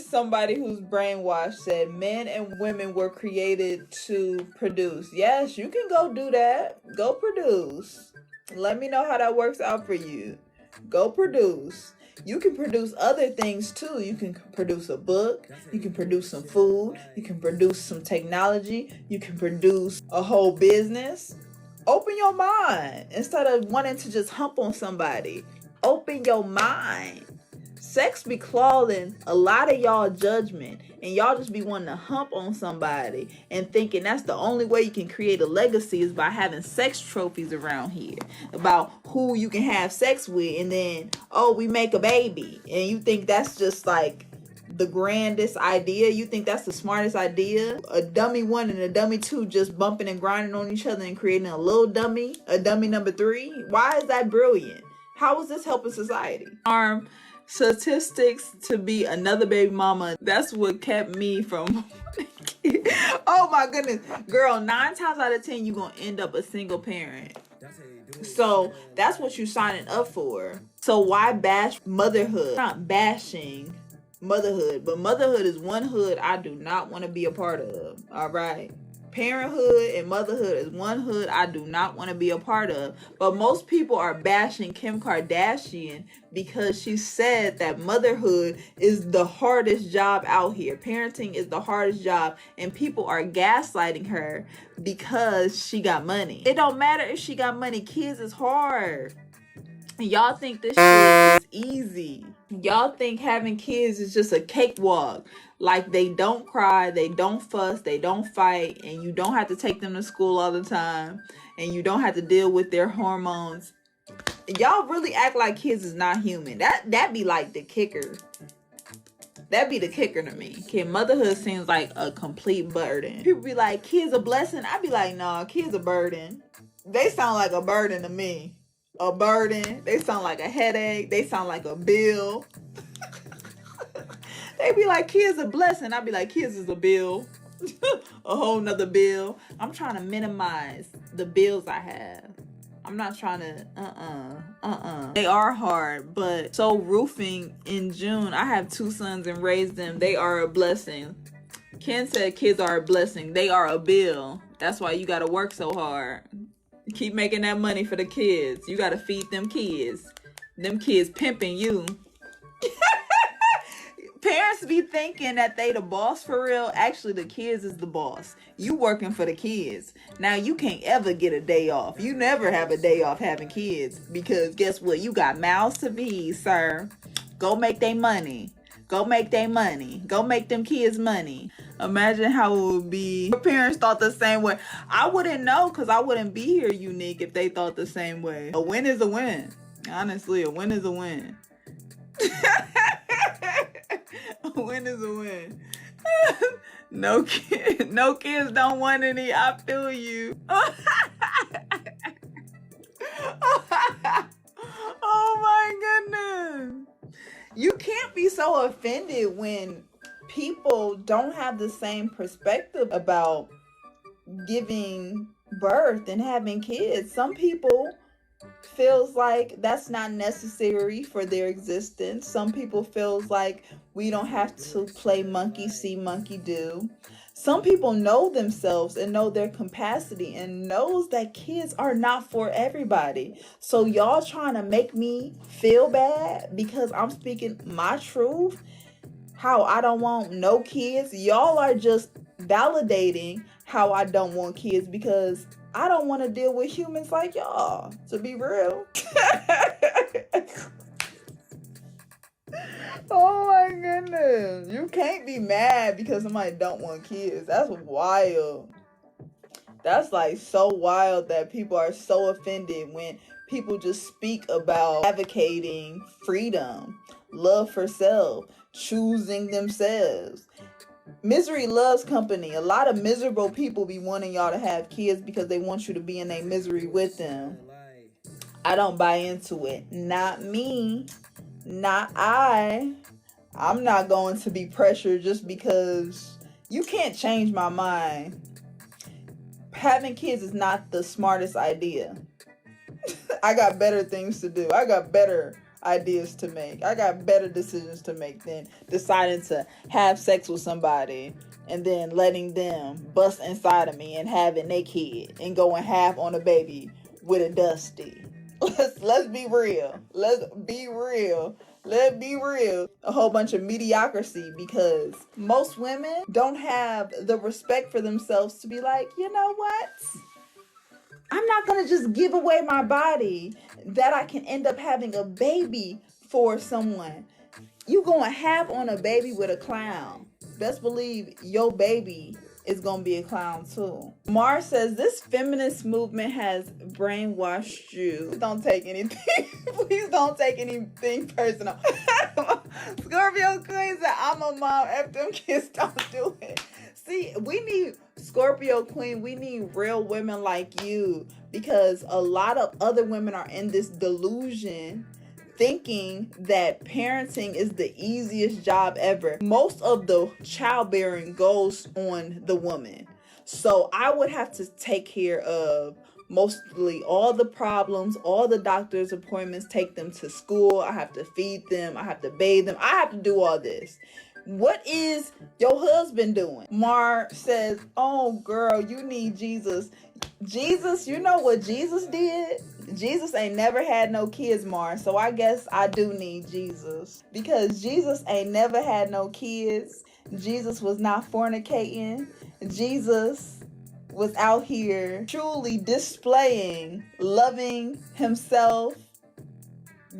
Here's somebody who's brainwashed said men and women were created to produce. Yes, you can go do that. Go produce. Let me know how that works out for you. Go produce. You can produce other things too. You can produce a book. You can produce some food. You can produce some technology. You can produce a whole business. Open your mind instead of wanting to just hump on somebody. Open your mind. Sex be clouding a lot of y'all judgment, and y'all just be wanting to hump on somebody and thinking that's the only way you can create a legacy is by having sex trophies around here about who you can have sex with, and then, oh, we make a baby, and you think that's just like the grandest idea. You think that's the smartest idea. A dummy 1 and a dummy 2 just bumping and grinding on each other and creating a little dummy, a dummy number 3. Why is that brilliant? How is this helping society? Statistics to be another baby mama. That's what kept me from oh my goodness, girl, 9 times out of 10 you're gonna end up a single parent. So that's what you're signing up for. So why bash motherhood? I'm not bashing motherhood, but motherhood is one hood I do not want to be a part of. All right, parenthood and motherhood is one hood I do not want to be a part of. But most people are bashing Kim Kardashian because she said that motherhood is the hardest job out here. Parenting is the hardest job, and people are gaslighting her because she got money. It don't matter if she got money. Kids is hard. Y'all think this shit is easy. Y'all think having kids is just a cakewalk. Like they don't cry, they don't fuss, they don't fight, and you don't have to take them to school all the time, and you don't have to deal with their hormones. Y'all really act like kids is not human. That be like the kicker. That be the kicker to me. Kid motherhood seems like a complete burden. People be like, kids a blessing. I be like, nah, kids a burden. They sound like a burden to me. A burden. They sound like a headache. They sound like a bill. They be like, kids a blessing. I be like, kids is a bill. A whole nother bill. I'm trying to minimize the bills I have. I'm not trying to, They are hard, but so roofing in June, I have 2 sons and raised them. They are a blessing. Ken said kids are a blessing. They are a bill. That's why you got to work so hard. Keep making that money for the kids. You got to feed them kids. Them kids pimping you. Parents be thinking that they the boss for real. Actually, the kids is the boss. You working for the kids. Now, you can't ever get a day off. You never have a day off having kids. Because guess what? You got mouths to feed, sir. Go make they money. Go make they money. Go make them kids money. Imagine how it would be. Your parents thought the same way. I wouldn't know because I wouldn't be here, Unique, if they thought the same way. A win is a win. Honestly, a win is a win. A win is a win. No kids don't want any. I feel you. Oh my goodness. You can't be so offended when people don't have the same perspective about giving birth and having kids. Some people feels like that's not necessary for their existence. Some people feels like we don't have to play monkey see monkey do. Some people know themselves and know their capacity and knows that kids are not for everybody. So y'all trying to make me feel bad because I'm speaking my truth, how I don't want no kids. Y'all are just validating how I don't want kids because I don't want to deal with humans like y'all, to be real. Oh my goodness. You can't be mad because somebody don't want kids. That's wild. That's like so wild that people are so offended when people just speak about advocating freedom, love for self, choosing themselves. Misery loves company. A lot of miserable people be wanting y'all to have kids because they want you to be in their misery with them. I don't buy into it. Not me. Not I. I'm not going to be pressured just because you can't change my mind. Having kids is not the smartest idea. I got better things to do. I got better ideas to make. I got better decisions to make than deciding to have sex with somebody and then letting them bust inside of me and having their kid and going half on a baby with a dusty. Let's be real. Let's be real. Let's be real. A whole bunch of mediocrity, because most women don't have the respect for themselves to be like, you know what? I'm not going to just give away my body that I can end up having a baby for someone. You going half on a baby with a clown. Best believe your baby is going to be a clown too. Mars says, this feminist movement has brainwashed you. Please don't take anything. Please don't take anything personal. Scorpio Queen said, I'm a mom. F them kids, don't do it. See, we need Scorpio Queen. We need real women like you, because a lot of other women are in this delusion thinking that parenting is the easiest job ever. Most of the childbearing goes on the woman. So I would have to take care of mostly all the problems, all the doctor's appointments, take them to school. I have to feed them. I have to bathe them. I have to do all this. What is your husband doing? Mar says, oh girl, you need Jesus. Jesus, you know what Jesus did? Jesus ain't never had no kids, Mar. So I guess I do need Jesus, because Jesus ain't never had no kids. Jesus was not fornicating. Jesus was out here truly displaying, loving himself,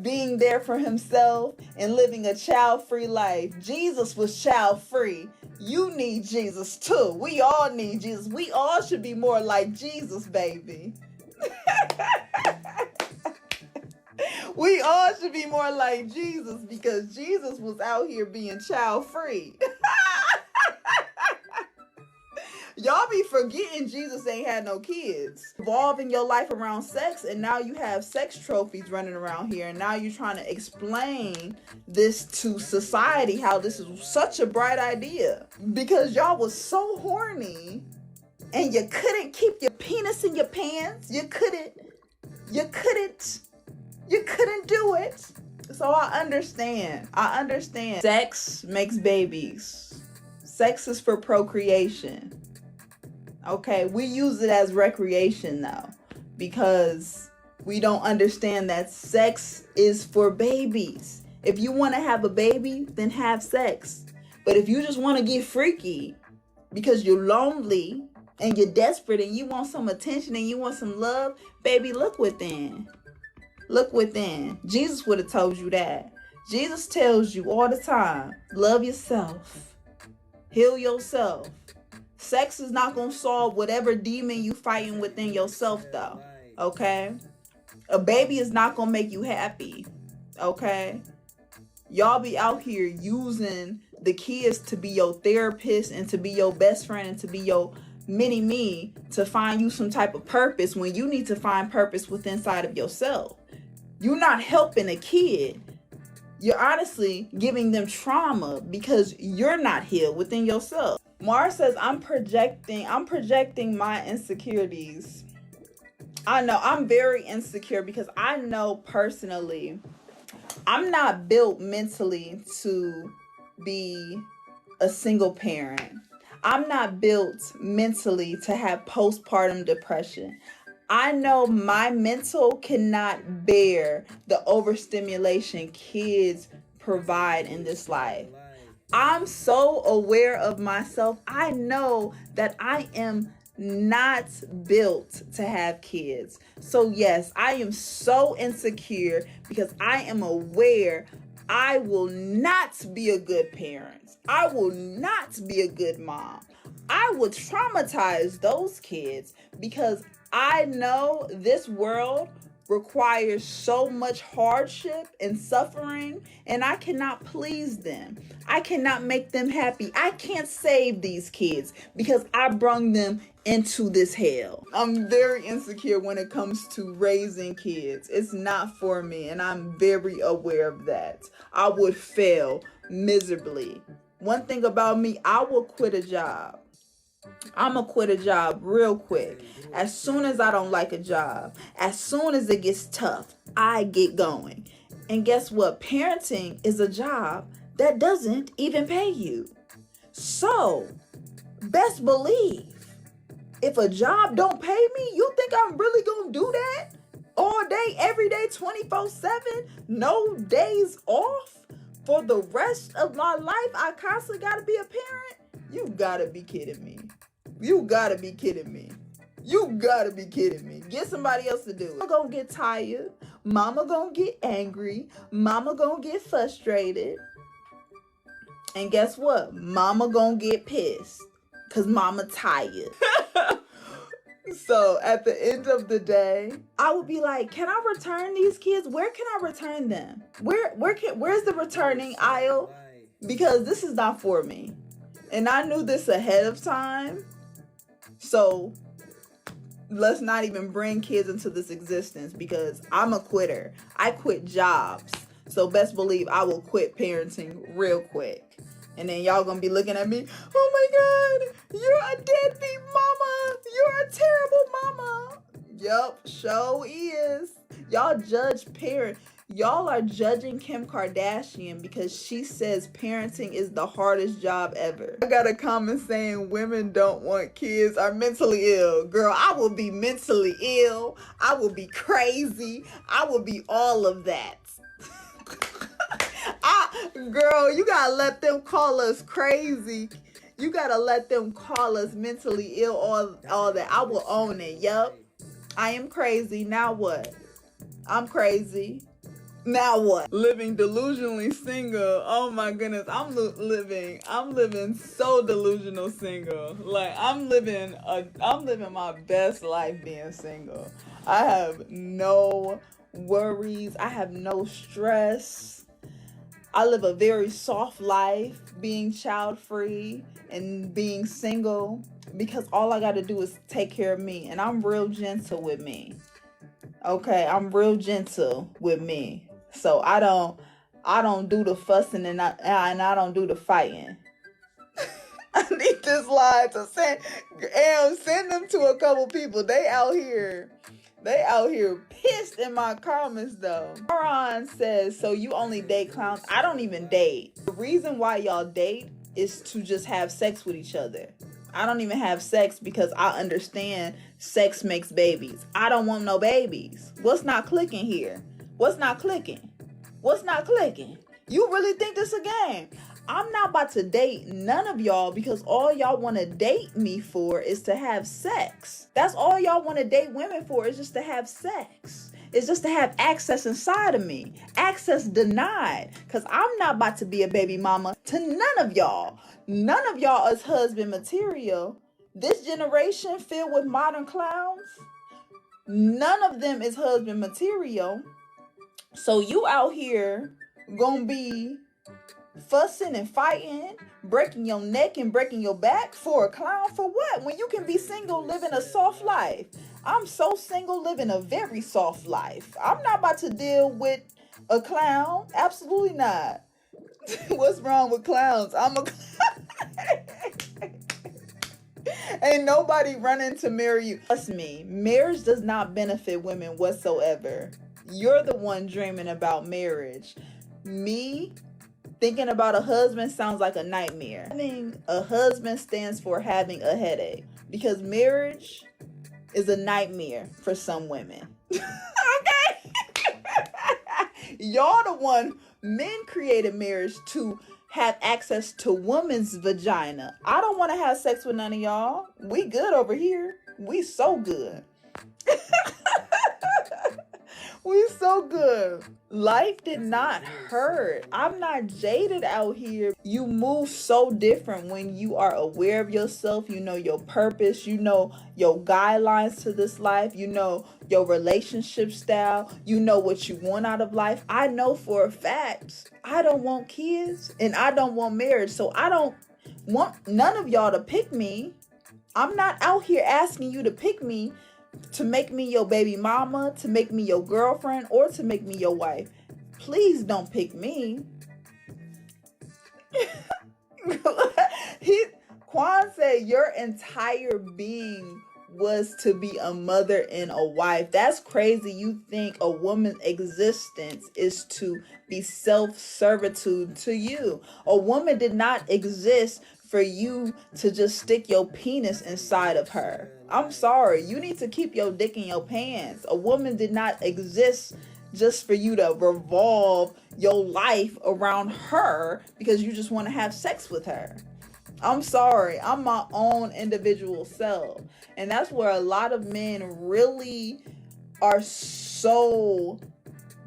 being there for himself, and living a child-free life. Jesus was child-free. You need Jesus too. We all need Jesus. We all should be more like Jesus, baby. We all should be more like Jesus, because Jesus was out here being child-free. Y'all be forgetting Jesus ain't had no kids. Evolving your life around sex, and now you have sex trophies running around here, and now you're trying to explain this to society, how this is such a bright idea. Because y'all was so horny and you couldn't keep your penis in your pants. You couldn't do it. So I understand. Sex makes babies. Sex is for procreation. Okay, we use it as recreation though, because we don't understand that sex is for babies. If you want to have a baby, then have sex. But if you just want to get freaky because you're lonely and you're desperate and you want some attention and you want some love, baby, look within. Look within. Jesus would have told you that. Jesus tells you all the time, love yourself. Heal yourself. Sex is not going to solve whatever demon you fighting within yourself though. Okay? A baby is not going to make you happy. Okay? Y'all be out here using the kids to be your therapist and to be your best friend and to be your mini-me to find you some type of purpose, when you need to find purpose within inside of yourself. You're not helping a kid. You're honestly giving them trauma because you're not healed within yourself. Mars says, I'm projecting my insecurities. I know I'm very insecure because I know personally I'm not built mentally to be a single parent. I'm not built mentally to have postpartum depression. I know my mental cannot bear the overstimulation kids provide in this life. I'm so aware of myself. I know that I am not built to have kids. So yes, I am so insecure because I am aware I will not be a good parent. I will not be a good mom. I will traumatize those kids because I know this world requires so much hardship and suffering, and I cannot please them. I cannot make them happy. I can't save these kids because I brung them into this hell. I'm very insecure when it comes to raising kids. It's not for me, and I'm very aware of that. I would fail miserably. One thing about me, I will quit a job. I'm gonna quit a job real quick. As soon as I don't like a job, as soon as it gets tough, I get going. And guess what? Parenting is a job that doesn't even pay you. So, best believe, if a job don't pay me, you think I'm really gonna do that? All day, every day, 24/7, no days off for the rest of my life? I constantly gotta be a parent? You gotta be kidding me. You gotta be kidding me. You gotta be kidding me. Get somebody else to do it. Mama gonna get tired. Mama gonna get angry. Mama gonna get frustrated. And guess what? Mama gonna get pissed. Because mama tired. So at the end of the day, I would be like, can I return these kids? Where can I return them? Where's the returning aisle? Because this is not for me. And I knew this ahead of time. So let's not even bring kids into this existence, because I'm a quitter. I quit jobs. So best believe I will quit parenting real quick. And then y'all gonna be looking at me, oh my God, you're a deadbeat mama. You're a terrible mama. Yup, show is. Y'all judge parent. Y'all are judging Kim Kardashian because she says parenting is the hardest job ever. I got a comment saying women don't want kids, are mentally ill. Girl, I will be mentally ill. I will be crazy. I will be all of that. Girl, you gotta let them call us crazy. You gotta let them call us mentally ill, all that. I will own it. Yup. I am crazy. Now what? I'm crazy. Now what? Living delusionally single. Oh my goodness. I'm living so delusional single. Like I'm living my best life being single. I have no worries. I have no stress. I live a very soft life being child-free and being single, because all I got to do is take care of me, and I'm real gentle with me. Okay, I'm real gentle with me. So I don't do the fussing and I don't do the fighting. I need this line to send them to a couple people. They out here pissed in my comments though. Moron says, so you only date clowns? I don't even date. The reason why y'all date is to just have sex with each other. I don't even have sex because I understand sex makes babies. I don't want no babies. What's not clicking here? What's not clicking? What's not clicking? You really think this a game? I'm not about to date none of y'all because all y'all want to date me for is to have sex. That's all y'all want to date women for, is just to have sex. It's just to have access inside of me. Access denied. Because I'm not about to be a baby mama to none of y'all. None of y'all is husband material. This generation filled with modern clowns, none of them is husband material. So you out here gonna be fussing and fighting, breaking your neck and breaking your back for a clown? For what? When you can be single, living a soft life. I'm so single, living a very soft life. I'm not about to deal with a clown. Absolutely not. What's wrong with clowns? I'm a Ain't nobody running to marry you. Trust me, marriage does not benefit women whatsoever. You're the one dreaming about marriage. Me thinking about a husband sounds like a nightmare. Having a husband stands for having a headache, because marriage is a nightmare for some women. Okay? Y'all the one, men created marriage to have access to woman's vagina. I don't want to have sex with none of y'all. We good over here. We so good. We so good. Life did not hurt. I'm not jaded out here. You move so different when you are aware of yourself. You know your purpose. You know your guidelines to this life. You know your relationship style. You know what you want out of life. I know for a fact I don't want kids and I don't want marriage. So I don't want none of y'all to pick me. I'm not out here asking you to pick me, to make me your baby mama, to make me your girlfriend, or to make me your wife. Please don't pick me. Quan said your entire being was to be a mother and a wife. That's crazy. You think a woman's existence is to be self-servitude to you. A woman did not exist for you to just stick your penis inside of her. I'm sorry. You need to keep your dick in your pants. A woman did not exist just for you to revolve your life around her because you just want to have sex with her. I'm sorry. I'm my own individual self. And that's where a lot of men really are so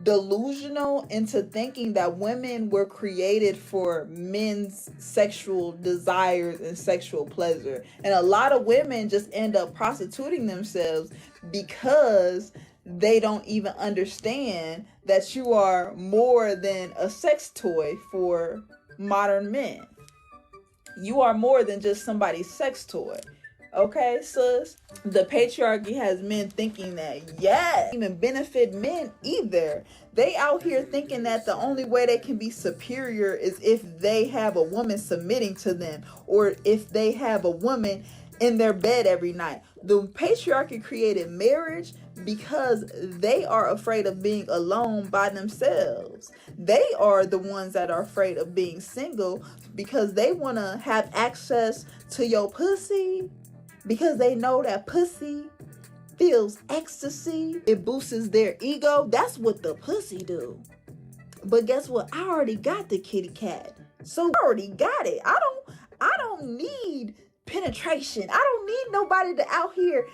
delusional into thinking that women were created for men's sexual desires and sexual pleasure. And a lot of women just end up prostituting themselves because they don't even understand that you are more than a sex toy for modern men. You are more than just somebody's sex toy. Okay, sis? The patriarchy has men thinking that, yes, even benefit men either. They out here thinking that the only way they can be superior is if they have a woman submitting to them, or if they have a woman in their bed every night. The patriarchy created marriage because they are afraid of being alone by themselves. They are the ones that are afraid of being single because they want to have access to your pussy, because they know that pussy feels ecstasy. It boosts their ego. That's what the pussy do. But guess what? I already got the kitty cat. So I already got it. I don't need penetration. I don't need nobody to out here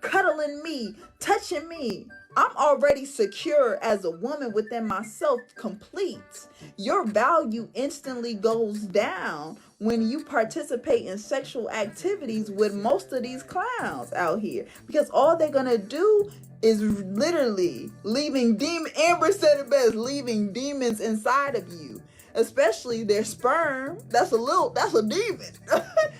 cuddling me, touching me. I'm already secure as a woman within myself, complete. Your value instantly goes down when you participate in sexual activities with most of these clowns out here, because all they're gonna do is literally leaving Amber said it best, leaving demons inside of you, especially their sperm. That's a demon.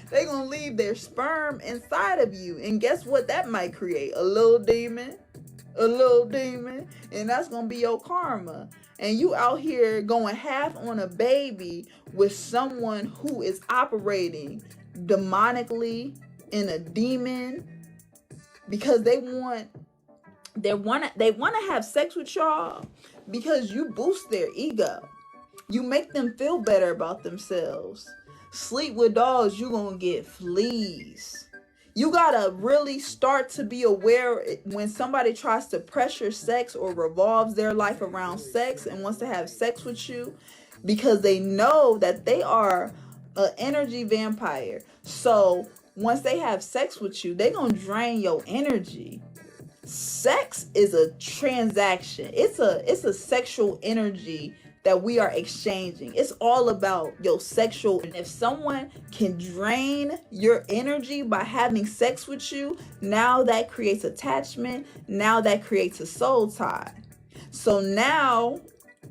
They're gonna leave their sperm inside of you, and guess what that might create? A little demon, and that's gonna be your karma. And you out here going half on a baby with someone who is operating demonically in a demon, because they want to have sex with y'all because you boost their ego. You make them feel better about themselves. Sleep with dogs, you're gonna get fleas. You gotta really start to be aware when somebody tries to pressure sex or revolves their life around sex and wants to have sex with you, because they know that they are an energy vampire. So once they have sex with you, they're gonna drain your energy. Sex is a transaction. It's a sexual energy that we are exchanging. It's all about your sexual. And if someone can drain your energy by having sex with you, now that creates attachment. Now that creates a soul tie. So now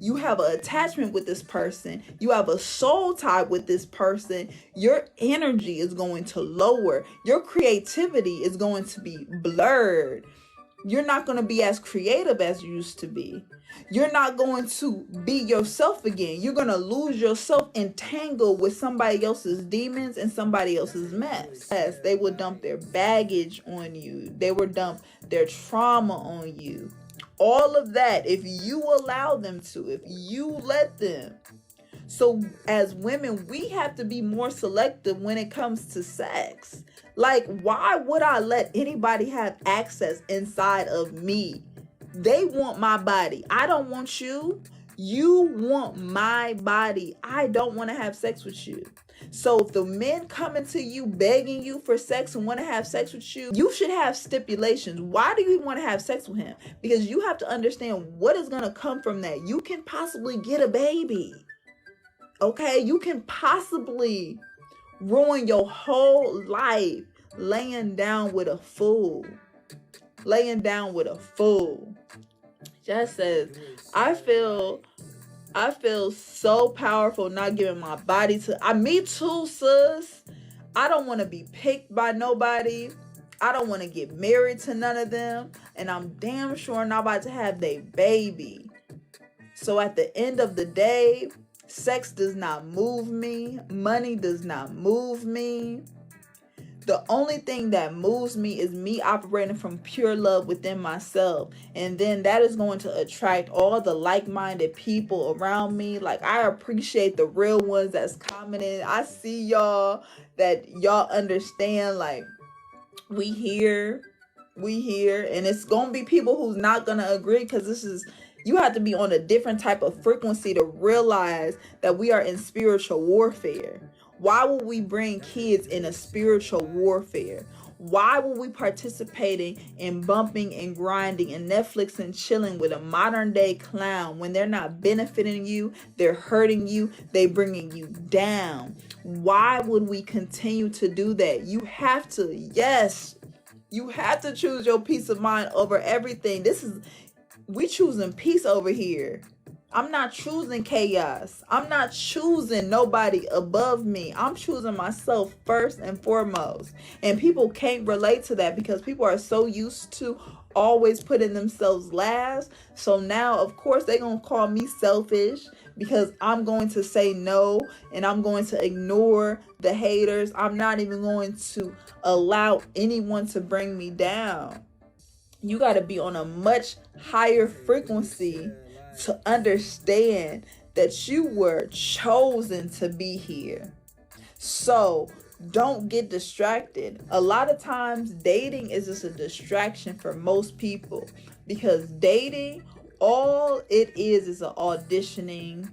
you have an attachment with this person. You have a soul tie with this person. Your energy is going to lower. Your creativity is going to be blurred. You're not going to be as creative as you used to be. You're not going to be yourself again. You're going to lose yourself entangled with somebody else's demons and somebody else's mess. Yes, they will dump their baggage on you. They will dump their trauma on you. All of that, if you allow them to, if you let them. So as women, we have to be more selective when it comes to sex. Like, why would I let anybody have access inside of me? They want my body. I don't want you. You want my body. I don't want to have sex with you. So if the men coming to you begging you for sex and want to have sex with you, you should have stipulations. Why do you want to have sex with him? Because you have to understand what is going to come from that. You can possibly get a baby. Okay? You can possibly ruin your whole life laying down with a fool. Laying down with a fool. Just says, I feel so powerful not giving my body to. Me too, sis. I don't want to be picked by nobody. I don't want to get married to none of them. And I'm damn sure not about to have their baby. So at the end of the day, sex does not move me. Money does not move me. The only thing that moves me is me operating from pure love within myself. And then that is going to attract all the like-minded people around me. Like, I appreciate the real ones that's commenting. I see y'all, that y'all understand, like, we here. And it's gonna be people who's not gonna agree, because you have to be on a different type of frequency to realize that we are in spiritual warfare. Why would we bring kids in a spiritual warfare? Why would we participating in bumping and grinding and Netflix and chilling with a modern day clown when they're not benefiting you, they're hurting you, they bringing you down? Why would we continue to do that? You have to, yes, you have to choose your peace of mind over everything. We choosing peace over here. I'm not choosing chaos. I'm not choosing nobody above me. I'm choosing myself first and foremost. And people can't relate to that because people are so used to always putting themselves last. So now, of course, they're going to call me selfish because I'm going to say no and I'm going to ignore the haters. I'm not even going to allow anyone to bring me down. You got to be on a much higher frequency to understand that you were chosen to be here. So don't get distracted. A lot of times dating is just a distraction for most people, because dating, all it is an auditioning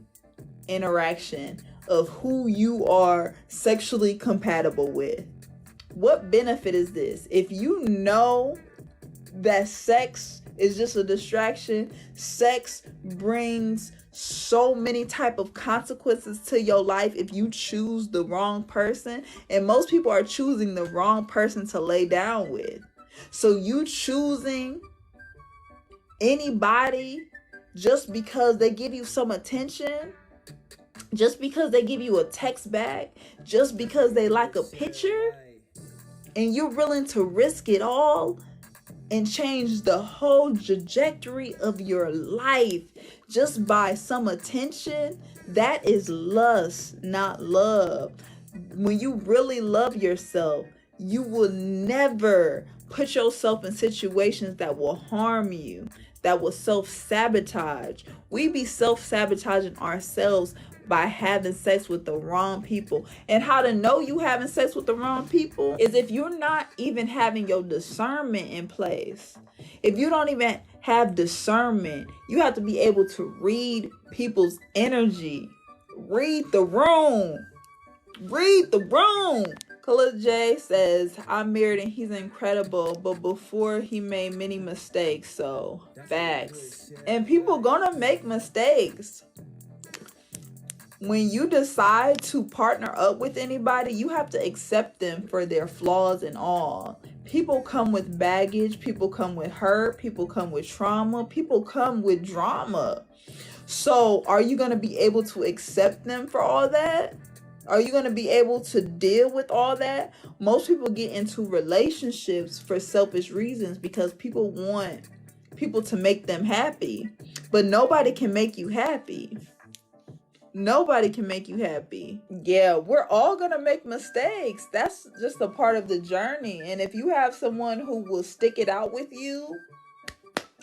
interaction of who you are sexually compatible with. What benefit is this? If you know that sex is just a distraction, sex brings so many type of consequences to your life if you choose the wrong person, and most people are choosing the wrong person to lay down with. So you choosing anybody just because they give you some attention, just because they give you a text back, just because they like a picture, and you're willing to risk it all and change the whole trajectory of your life just by some attention, that is lust, not love. When you really love yourself, you will never put yourself in situations that will harm you, that will self-sabotage. We be self-sabotaging ourselves by having sex with the wrong people. And how to know you having sex with the wrong people is if you're not even having your discernment in place. If you don't even have discernment, you have to be able to read people's energy. Read the room. Read the room. Khalid J says, I'm married and he's incredible, but before he made many mistakes. So, facts. And people gonna make mistakes. When you decide to partner up with anybody, you have to accept them for their flaws and all. People come with baggage, people come with hurt, people come with trauma, people come with drama. So are you going to be able to accept them for all that? Are you going to be able to deal with all that? Most people get into relationships for selfish reasons because people want people to make them happy. But nobody can make you happy. Nobody can make you happy. Yeah, we're all gonna make mistakes. That's just a part of the journey. And if you have someone who will stick it out with you,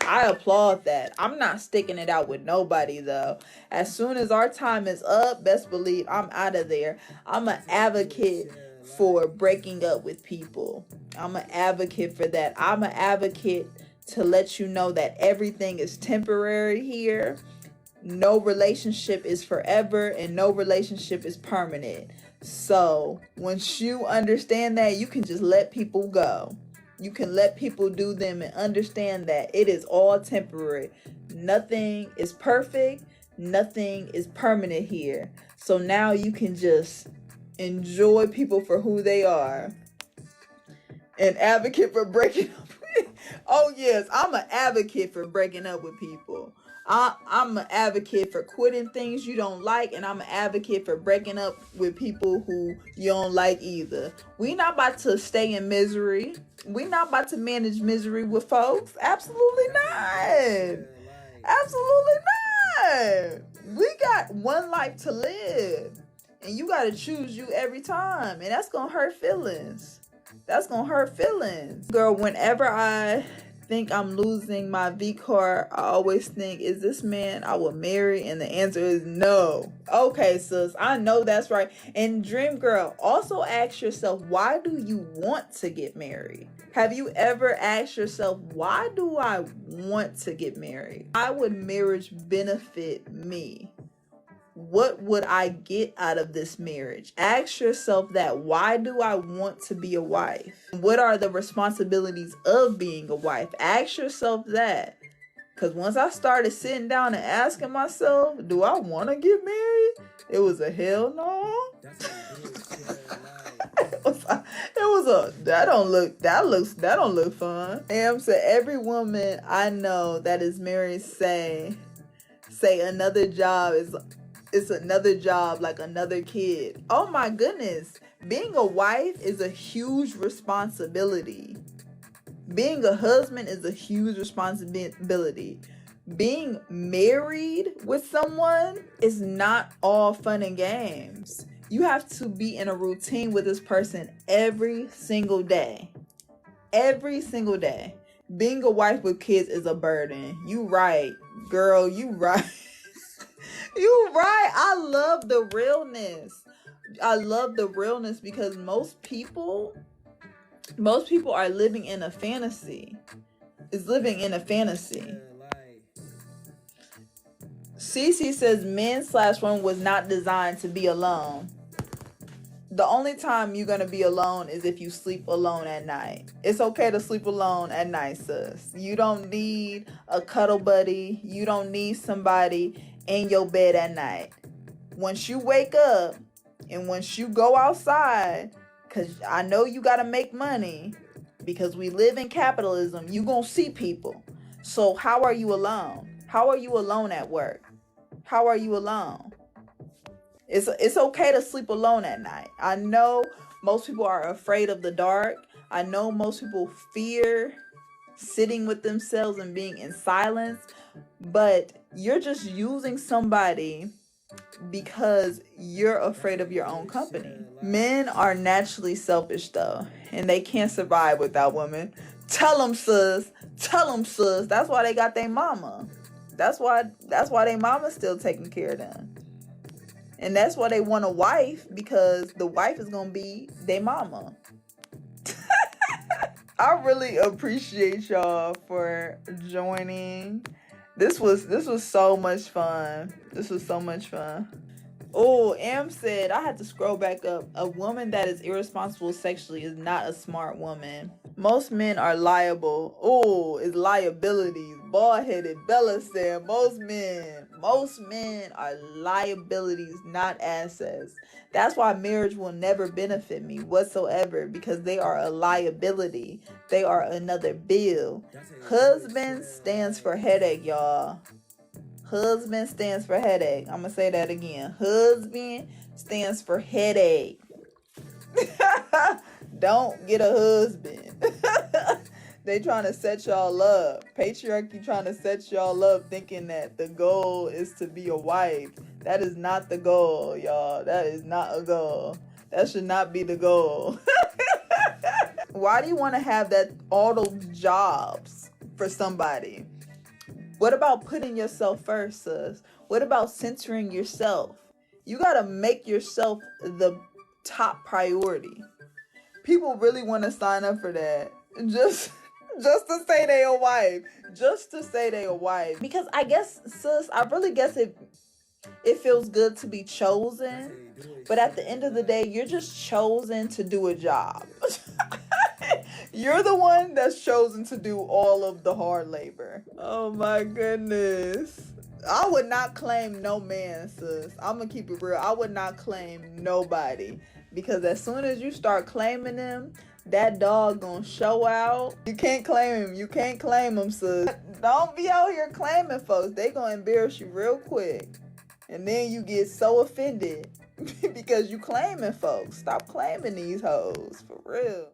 I applaud that. I'm not sticking it out with nobody though. As soon as our time is up, best believe I'm out of there. I'm an advocate for breaking up with people. I'm an advocate for that. I'm an advocate to let you know that everything is temporary here. No relationship is forever and no relationship is permanent. So once you understand that, you can just let people go. You can let people do them and understand that it is all temporary. Nothing is perfect. Nothing is permanent here. So now you can just enjoy people for who they are. An advocate for breaking up. Oh yes, I'm an advocate for breaking up with people. I'm an advocate for quitting things you don't like, and I'm an advocate for breaking up with people who you don't like either. We not about to stay in misery. We not about to manage misery with folks. Absolutely not. Absolutely not. We got one life to live, and you got to choose you every time, and that's gonna hurt feelings. That's gonna hurt feelings. Girl, whenever I think I'm losing my V card, I always think, is this man I would marry? And the answer is no. Okay, sis, I know that's right. And dream girl, also ask yourself, why do you want to get married? Have you ever asked yourself, why do I want to get married? Why would marriage benefit me? What would I get out of this marriage? Ask yourself that. Why do I want to be a wife? What are the responsibilities of being a wife? Ask yourself that. Because once I started sitting down and asking myself, do I want to get married? It was a hell no. That don't look fun. Am said, every woman I know that is married say another job is another job like another kid. Oh my goodness. Being a wife is a huge responsibility. Being a husband is a huge responsibility. Being married with someone is not all fun and games. You have to be in a routine with this person every single day. Every single day. Being a wife with kids is a burden. You right, girl, you right. You right. I love the realness. I love the realness because most people are living in a fantasy. Is living in a fantasy. Cece says men/women was not designed to be alone. The only time you're gonna be alone is if you sleep alone at night. It's okay to sleep alone at night, sis. You don't need a cuddle buddy. You don't need somebody in your bed at night. Once you wake up and once you go outside, because I know you got to make money because we live in capitalism, you going to see people. So how are you alone? How are you alone at work? How are you alone? It's okay to sleep alone at night. I know most people are afraid of the dark. I know most people fear sitting with themselves and being in silence, but you're just using somebody because you're afraid of your own company. Men are naturally selfish though, and they can't survive without women. Tell them, sis. Tell them, sis. That's why they got their mama. That's why their mama's still taking care of them. And that's why they want a wife, because the wife is going to be their mama. I really appreciate y'all for joining. This was so much fun. This was so much fun. Oh, Am said, I had to scroll back up. A woman that is irresponsible sexually is not a smart woman. Most men are liable. Oh, it's liabilities. Bald-headed Bella said, most men are liabilities, not assets. That's why marriage will never benefit me whatsoever, because they are a liability. They are another bill. Husband stands for headache, y'all. Husband stands for headache. I'm going to say that again. Husband stands for headache. Don't get a husband. They trying to set y'all up. Patriarchy trying to set y'all up thinking that the goal is to be a wife. That is not the goal, y'all. That is not a goal. That should not be the goal. Why do you want to have all those jobs for somebody? What about putting yourself first, sis? What about centering yourself? You got to make yourself the top priority. People really want to sign up for that. Just to say they a wife. Just to say they a wife. Because I guess, sis, I really guess it feels good to be chosen. But at the end of the day, you're just chosen to do a job. You're the one that's chosen to do all of the hard labor. Oh my goodness. I would not claim no man, sis. I'm going to keep it real. I would not claim nobody. Because as soon as you start claiming them, that dog gonna show out. You can't claim him. You can't claim him, sis. Don't be out here claiming folks. They gonna embarrass you real quick. And then you get so offended because you claiming folks. Stop claiming these hoes. For real.